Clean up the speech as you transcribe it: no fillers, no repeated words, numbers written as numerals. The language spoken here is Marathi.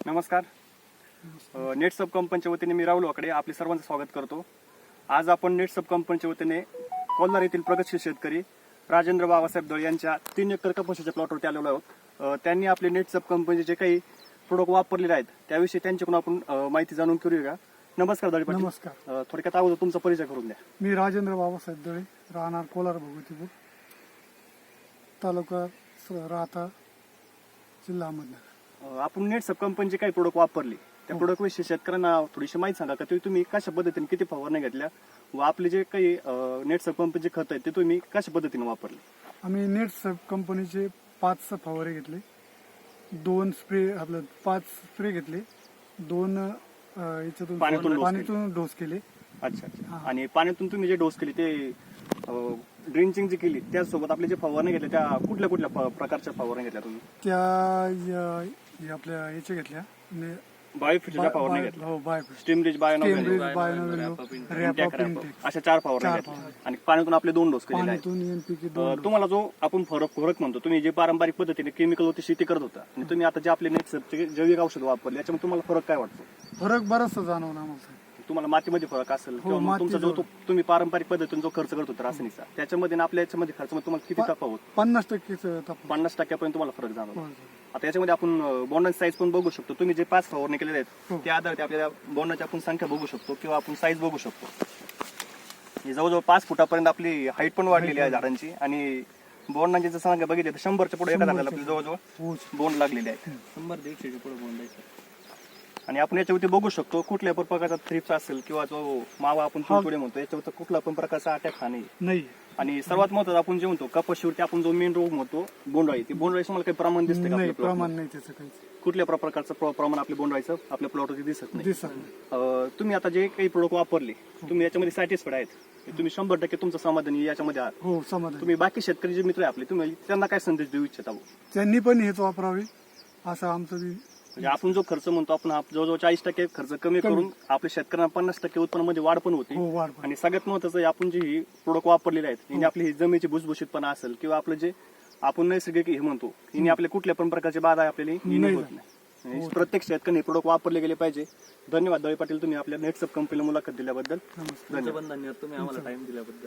नमस्कार. नेटसब कंपनीच्या वतीने मी राहुल वाकडे आपले सर्वांचं स्वागत करतो. आज आपण नेटसब कंपनीच्या वतीने कोल्हार येथील प्रगतशील शेतकरी राजेंद्र बाबासाहेब दळे यांच्या 3 एकर कपाशीच्या प्लॉटवरती आलेलो आहोत. त्यांनी आपले नेटसब कंपनीचे जे काही प्रोडक्ट वापरलेले आहेत त्याविषयी त्यांच्याकडून आपण माहिती जाणून घेऊया. नमस्कार दळे पाटील. नमस्कार. थोडक्यात अगोदर तुमचा परिचय करून द्या. मी राजेंद्र बाबासाहेब दळे, राहणार कोलार भगवतीपूर, तालुका राहता, जिल्हा अहमदनगर. आपण नेटसब कंपनीचे काही प्रोडक्ट वापरले त्या प्रोडक्ट विषयी शेतकऱ्यांना थोडीशी माहिती सांगा का तुम्ही कशा पद्धतीने किती फवारणी घेतल्या व आपले जे काही नेटसब कंपनीचे खत आहेत ते तुम्ही कशा पद्धतीने वापरले? आम्ही नेटसब कंपनीचे 5 फवारे घेतले, 2 स्प्रे, आपलं 5 स्प्रे घेतले, 2 याच्यातून पाण्यातून डोस केले. अच्छा अच्छा. आणि पाण्यातून तुम्ही जे डोस केले ते ड्रिंचिंग जी केली त्यासोबत आपले जे फवारणी घेतल्या त्या कुठल्या कुठल्या प्रकारच्या फवारणी घेतल्या तुम्ही? त्या आपल्या याच्या घेतल्या, बायोफिटच्या फवारणी घेतल्या. हो, स्टीमरिच बायोनोव्हेल अशा 4 फवारणी घेतल्या आणि पाण्यातून आपले 2 डोस केलेले आहेत. पाण्यातून एनपीके 2. तुम्हाला जो आपण फरक म्हणतो, तुम्ही जे पारंपरिक पद्धतीने केमिकल होती शेती करत होता आणि तुम्ही आता जे आपले नेटसबचे जैविक औषध वापरले याच्यामध्ये तुम्हाला फरक काय वाटतो? फरक बराचसा जाणवला आम्हाला. तुम्हाला मातीमध्ये फरक असेल किंवा मग तुमचा जो तुम्ही पारंपरिक पद्धतीने जो खर्च करत होता रासायनिकचा त्याच्यामध्ये आणि आपल्या याच्यामध्ये खर्चामध्ये तुम्हाला किती तफावत? 50% 50% तुम्हाला फरक जाणवतो. आता याच्यामध्ये आपण बोंडाची साईज पण बघू शकतो. तुम्ही जे 5 फवारणी केलेले आहेत त्या आधारे आपल्याला बोंडाची आपण संख्या बघू शकतो किंवा आपण साईज बघू शकतो. जवळजवळ 5 फुटापर्यंत आपली हाईट पण वाढलेली आहे झाडांची आणि बोंडांची जर संख्या बघितली तर 100च्या पुढे एका झाडाला आपली जवळजवळ बोंड लागलेले आहेत. 100-150च्या पुढे बोंड आहे. आणि आपण याच्यावरती बघू शकतो कुठल्या पण प्रकारचा थ्रिप्स असेल किंवा जो मावा आपण तुडतुडे म्हणतो याच्यावर कुठला पण प्रकारचा अटॅक हा नाही. आणि सर्वात महत्त्वाचं आपण जे म्हणतो कपाशीवरती आपण जो मेन रोग म्हणतो बोंडअळी, ती बोंडअळी तुम्हाला काही प्रमाण दिसते का? प्रमाण नाही त्याचं काही. कुठल्या प्रकारचं प्रमाण आपल्या बोंडअळीचं आपल्या प्लॉटवरती दिसत नाही. तुम्ही आता जे काही प्रोडक्ट वापरले तुम्ही याच्यामध्ये सॅटिस्फाईड आहेत, तुम्ही 100% तुमचं समाधानी याच्यामध्ये आहात? हो, समाधान. तुम्ही बाकी शेतकरी जे मित्र आहे आपले तुम्ही त्यांना काय संदेश देऊ इच्छिता? त्यांनी पण हेच वापरावे असं आमचं. म्हणजे आपण जो खर्च म्हणतो आपण जवळजवळ 40% खर्च कमी करून आपल्या शेतकऱ्यांना 50% उत्पन्नामध्ये वाढ पण होती. आणि सगळ्यात महत्वाचं आपण जे ही प्रोडक्ट वापरलेले आहेत यांनी आपली जमिनीची भुसभुशीतपणा असेल किंवा आपलं जे आपण नैसर्गिक हे म्हणतो यांनी आपल्या कुठल्या पण प्रकारची बाधा आपल्याला होत नाही. प्रत्येक शेतकरी प्रोडक्ट वापरले गेले पाहिजे. धन्यवाद दळे पाटील, तुम्ही आपल्या नेटसब कंपनीला मुलाखत दिल्याबद्दल. धन्यवाद. तुम्ही आम्हाला टाइम दिल्याबद्दल.